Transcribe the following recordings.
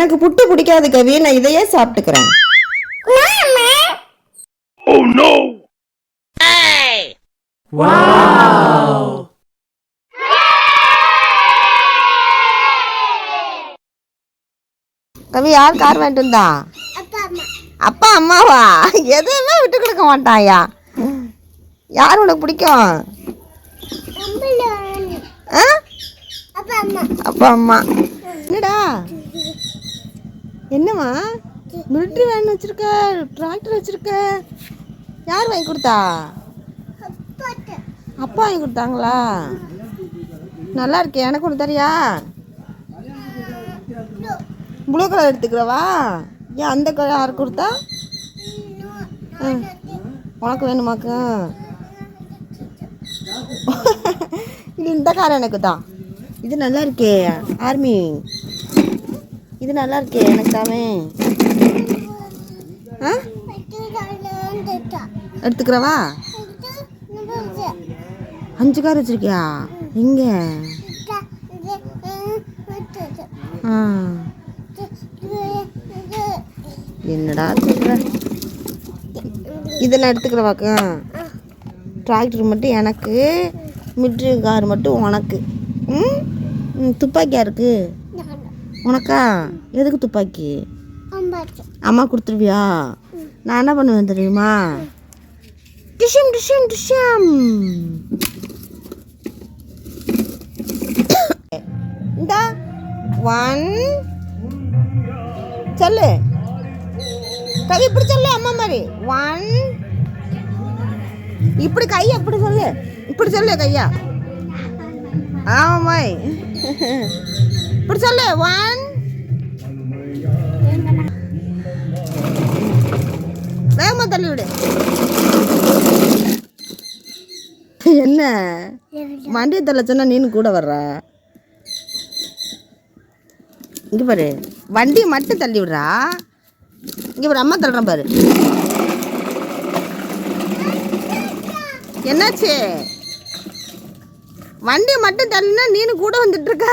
எனக்கு புட்டு பிடிக்காது கவி, நான் இதையே சாப்பிட்டுக்கிறேன். கவி, யார் கார் வாங்கிட்டு வந்தா? அப்பா அம்மாவா? எதுவுமே விட்டு கொடுக்க மாட்டாயா? யார் உனக்கு பிடிக்கும்? அப்பா அம்மா. என்னடா என்னம்மா மிலிட்ரி வேன் வச்சிருக்க, டிராக்டர் வச்சிருக்க? யார் வாங்கி கொடுத்தா? அப்பா வாங்கி கொடுத்தாங்களா? நல்லா இருக்கே, எனக்கு ஒன்று தரியா? ப்ளூ கலர் எடுத்துக்கிறவா? ஏன் அந்த கலர் யார் கொடுத்தா? உனக்கு வேணுமாக்கு? இந்த கார் எனக்கு தான். இது நல்லா இருக்கே ஆர்மி, இது நல்லா இருக்கே, எனக்கு தாமே. எடுத்துக்கிறவா? 5 கார் வச்சிருக்கியா? எங்க? என்னடா சொல்ற? இதை நான் எடுத்துக்கிறவாக்கு. டிராக்டர் மட்டும் எனக்கு, மிலிட்ரி கார் மட்டும் உனக்கு. துப்பாக்கியா இருக்கு உனக்கா? எதுக்கு துப்பாக்கி? அம்மா கொடுத்துருவியா? நான் என்ன பண்ணுவேன் தெரியுமா? டிஷம் டிஷம் டிஷம். இந்த 1 சொல்லு கவி, இப்படி சொல்லு அம்மா மாதிரி. 1 இப்படி கையா இப்படி சொல்லு, இப்படி சொல்லு கையா. ஆமாய், இப்படி சொல்லு. 1 வேகமா தள்ளி விடு. என்ன வண்டியை தள்ள சொன்னா நீனு கூட வர்ற? இங்க பாரு, வண்டியை மட்டும் தள்ளி விடுறா. இங்க பாரு, அம்மா தள்ளுறேன் பாரு. என்னாச்சு? வண்டியை மட்டும் தள்ளுனா நீனு கூட வந்துட்டு இருக்க.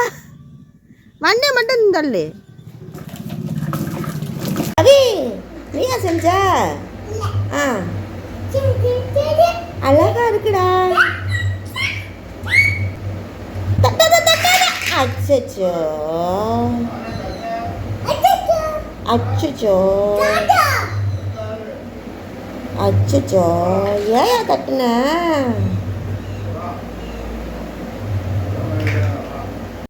வண்டியை மட்டும் தள்ளு. அவி, நீயா செஞ்ச? அழகா இருக்குடா. அச்சச்சோ அச்சச்சோ அச்சச்சோ, ஏன் தட்டுன?